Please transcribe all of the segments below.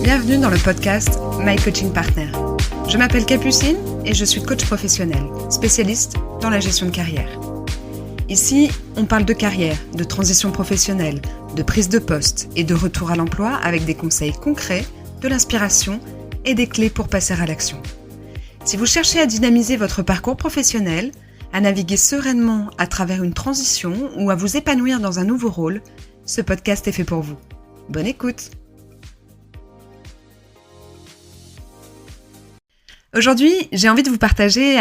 Bienvenue dans le podcast My Coaching Partner. Je m'appelle Capucine et je suis coach professionnel, spécialiste dans la gestion de carrière. Ici, on parle de carrière, de transition professionnelle, de prise de poste et de retour à l'emploi avec des conseils concrets, de l'inspiration et des clés pour passer à l'action. Si vous cherchez à dynamiser votre parcours professionnel, à naviguer sereinement à travers une transition ou à vous épanouir dans un nouveau rôle, ce podcast est fait pour vous. Bonne écoute! Aujourd'hui, j'ai envie de vous partager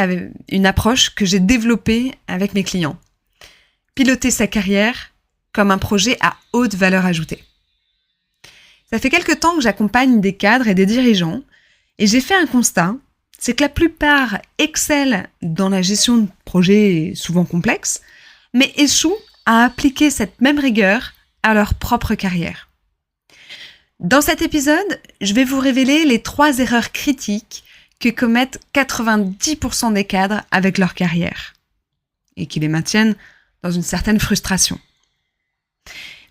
une approche que j'ai développée avec mes clients. Piloter sa carrière comme un projet à haute valeur ajoutée. Ça fait quelque temps que j'accompagne des cadres et des dirigeants et j'ai fait un constat, c'est que la plupart excellent dans la gestion de projets souvent complexes, mais échouent à appliquer cette même rigueur à leur propre carrière. Dans cet épisode, je vais vous révéler les 3 erreurs critiques que commettent 90% des cadres avec leur carrière et qui les maintiennent dans une certaine frustration.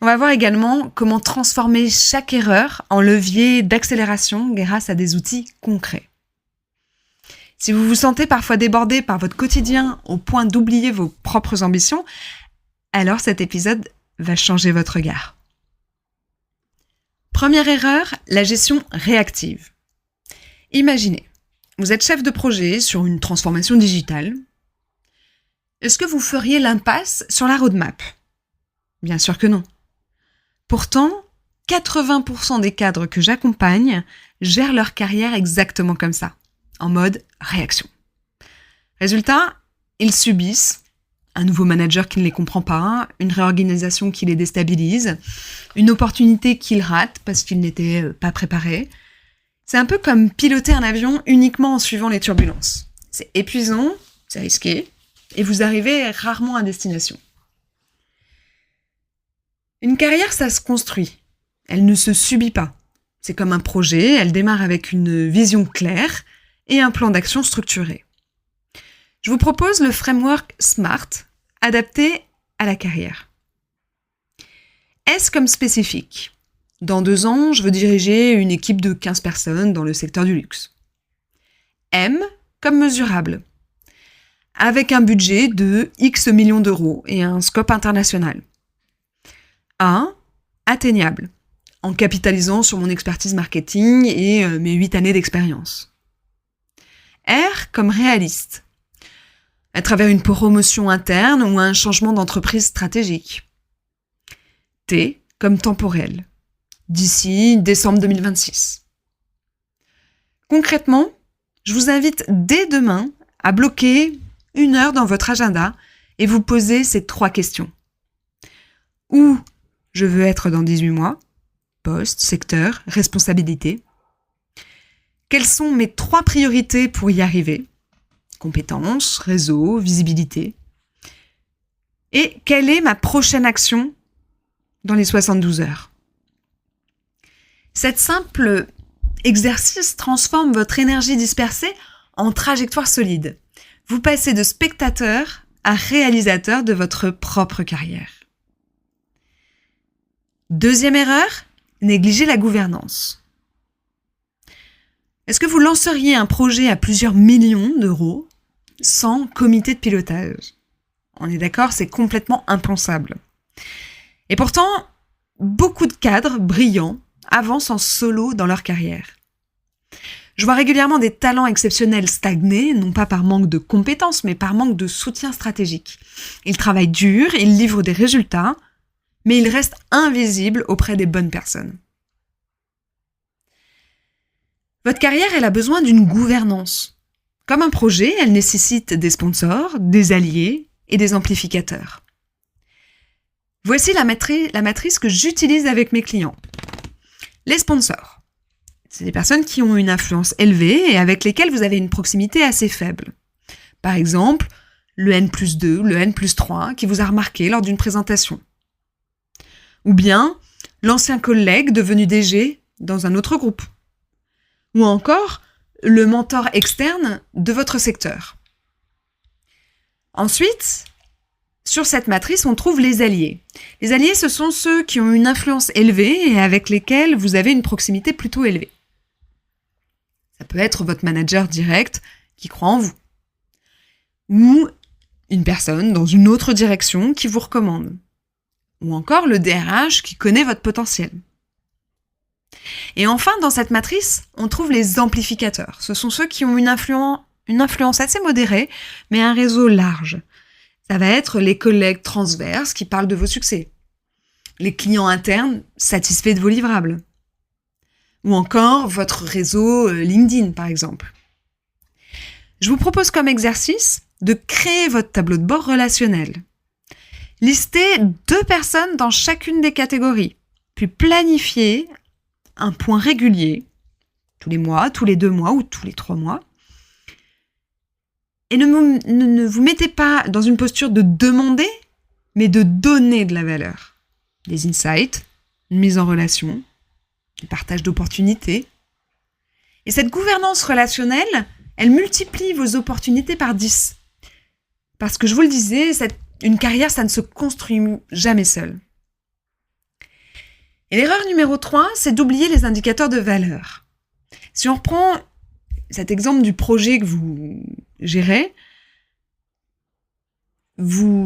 On va voir également comment transformer chaque erreur en levier d'accélération grâce à des outils concrets. Si vous vous sentez parfois débordé par votre quotidien au point d'oublier vos propres ambitions, alors cet épisode va changer votre regard. Première erreur, la gestion réactive. Imaginez, vous êtes chef de projet sur une transformation digitale. Est-ce que vous feriez l'impasse sur la roadmap ? Bien sûr que non. Pourtant, 80% des cadres que j'accompagne gèrent leur carrière exactement comme ça, en mode réaction. Résultat, ils subissent un nouveau manager qui ne les comprend pas, une réorganisation qui les déstabilise, une opportunité qu'ils ratent parce qu'ils n'étaient pas préparés. C'est un peu comme piloter un avion uniquement en suivant les turbulences. C'est épuisant, c'est risqué, et vous arrivez rarement à destination. Une carrière, ça se construit. Elle ne se subit pas. C'est comme un projet, elle démarre avec une vision claire et un plan d'action structuré. Je vous propose le framework SMART, adapté à la carrière. S comme spécifique. Dans 2 ans, je veux diriger une équipe de 15 personnes dans le secteur du luxe. M comme mesurable. Avec un budget de X millions d'euros et un scope international. A, atteignable. En capitalisant sur mon expertise marketing et mes 8 années d'expérience. R comme réaliste. À travers une promotion interne ou un changement d'entreprise stratégique. T comme temporel. D'ici décembre 2026. Concrètement, je vous invite dès demain à bloquer 1 heure dans votre agenda et vous poser ces 3 questions. Où je veux être dans 18 mois? Poste, secteur, responsabilité. Quelles sont mes 3 priorités pour y arriver? Compétences, réseau, visibilité. Et quelle est ma prochaine action dans les 72 heures? Cet simple exercice transforme votre énergie dispersée en trajectoire solide. Vous passez de spectateur à réalisateur de votre propre carrière. Deuxième erreur, négliger la gouvernance. Est-ce que vous lanceriez un projet à plusieurs millions d'euros sans comité de pilotage? On est d'accord, c'est complètement impensable. Et pourtant, beaucoup de cadres brillants avancent en solo dans leur carrière. Je vois régulièrement des talents exceptionnels stagner, non pas par manque de compétences, mais par manque de soutien stratégique. Ils travaillent dur, ils livrent des résultats, mais ils restent invisibles auprès des bonnes personnes. Votre carrière, elle a besoin d'une gouvernance. Comme un projet, elle nécessite des sponsors, des alliés et des amplificateurs. Voici la matrice que j'utilise avec mes clients. Les sponsors, c'est des personnes qui ont une influence élevée et avec lesquelles vous avez une proximité assez faible. Par exemple, le N+2, le N+3 qui vous a remarqué lors d'une présentation. Ou bien l'ancien collègue devenu DG dans un autre groupe. Ou encore le mentor externe de votre secteur. Ensuite, sur cette matrice, on trouve les alliés. Les alliés, ce sont ceux qui ont une influence élevée et avec lesquels vous avez une proximité plutôt élevée. Ça peut être votre manager direct qui croit en vous. Ou une personne dans une autre direction qui vous recommande. Ou encore le DRH qui connaît votre potentiel. Et enfin, dans cette matrice, on trouve les amplificateurs. Ce sont ceux qui ont une influence assez modérée, mais un réseau large. Ça va être les collègues transverses qui parlent de vos succès. Les clients internes satisfaits de vos livrables. Ou encore votre réseau LinkedIn, par exemple. Je vous propose comme exercice de créer votre tableau de bord relationnel. Listez 2 personnes dans chacune des catégories, puis planifiez un point régulier, tous les mois, tous les 2 mois ou tous les 3 mois. Et ne vous mettez pas dans une posture de demander, mais de donner de la valeur. Des insights, une mise en relation, un partage d'opportunités. Et cette gouvernance relationnelle, elle multiplie vos opportunités par 10. Parce que je vous le disais, une carrière, ça ne se construit jamais seul. Et l'erreur numéro 3, c'est d'oublier les indicateurs de valeur. Si on reprend cet exemple du projet que vous gérez,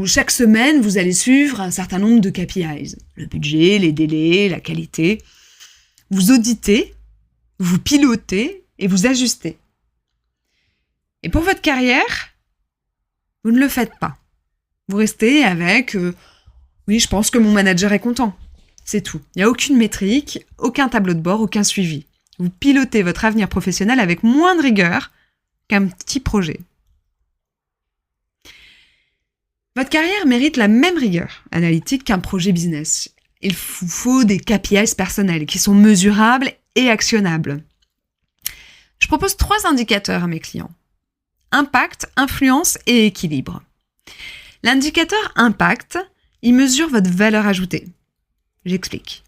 chaque semaine, vous allez suivre un certain nombre de KPIs. Le budget, les délais, la qualité. Vous auditez, vous pilotez et vous ajustez. Et pour votre carrière, vous ne le faites pas. Vous restez avec oui, je pense que mon manager est content. C'est tout. Il n'y a aucune métrique, aucun tableau de bord, aucun suivi. Vous pilotez votre avenir professionnel avec moins de rigueur qu'un petit projet. Votre carrière mérite la même rigueur analytique qu'un projet business. Il vous faut des KPIs personnels qui sont mesurables et actionnables. Je propose 3 indicateurs à mes clients. Impact, influence et équilibre. L'indicateur impact, il mesure votre valeur ajoutée. J'explique.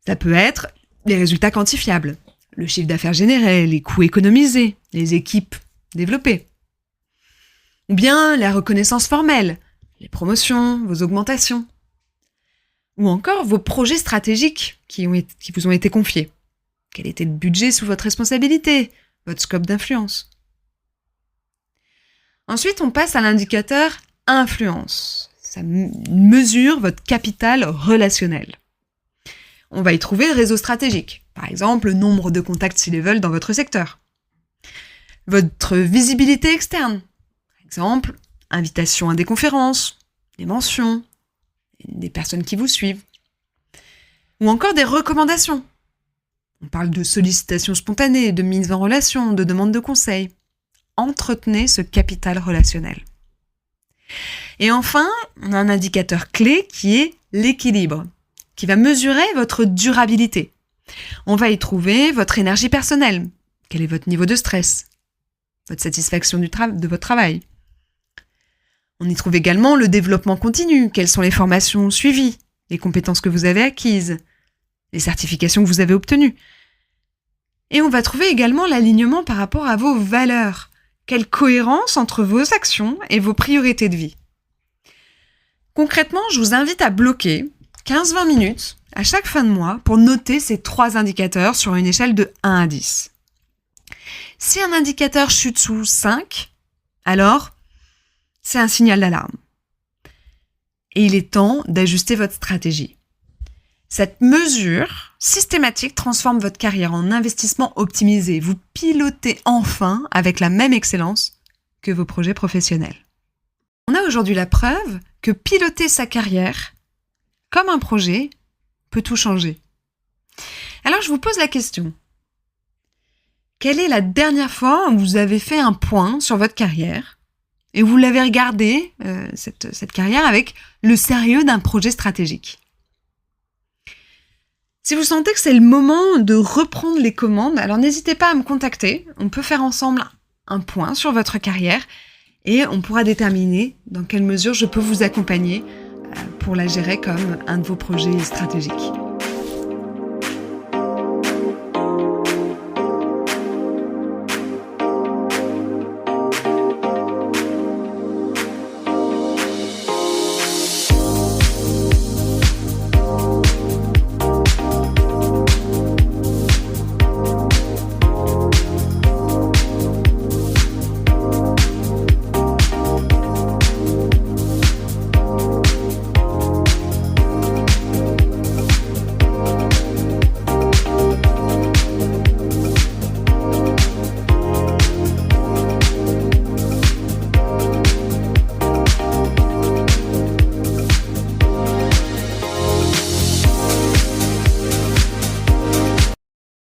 Ça peut être les résultats quantifiables, le chiffre d'affaires généré, les coûts économisés, les équipes développées. Ou bien la reconnaissance formelle, les promotions, vos augmentations. Ou encore vos projets stratégiques qui vous ont été confiés. Quel était le budget sous votre responsabilité, votre scope d'influence. Ensuite, on passe à l'indicateur influence. Ça mesure votre capital relationnel. On va y trouver le réseau stratégique. Par exemple, le nombre de contacts C-level dans votre secteur. Votre visibilité externe. Par exemple, invitation à des conférences, des mentions, des personnes qui vous suivent. Ou encore des recommandations. On parle de sollicitations spontanées, de mise en relation, de demande de conseils. Entretenez ce capital relationnel. Et enfin, on a un indicateur clé qui est l'équilibre, qui va mesurer votre durabilité. On va y trouver votre énergie personnelle. Quel est votre niveau de stress? Votre satisfaction de votre travail. On y trouve également le développement continu. Quelles sont les formations suivies, les compétences que vous avez acquises, les certifications que vous avez obtenues. Et on va trouver également l'alignement par rapport à vos valeurs. Quelle cohérence entre vos actions et vos priorités de vie. Concrètement, je vous invite à bloquer 15-20 minutes à chaque fin de mois pour noter ces 3 indicateurs sur une échelle de 1 à 10. Si un indicateur chute sous 5, alors c'est un signal d'alarme. Et il est temps d'ajuster votre stratégie. Cette mesure systématique transforme votre carrière en investissement optimisé. Vous pilotez enfin avec la même excellence que vos projets professionnels. On a aujourd'hui la preuve que piloter sa carrière comme un projet peut tout changer. Alors je vous pose la question. Quelle est la dernière fois où vous avez fait un point sur votre carrière et vous l'avez regardé, cette carrière, avec le sérieux d'un projet stratégique? Si vous sentez que c'est le moment de reprendre les commandes, alors n'hésitez pas à me contacter. On peut faire ensemble un point sur votre carrière et on pourra déterminer dans quelle mesure je peux vous accompagner pour la gérer comme un de vos projets stratégiques.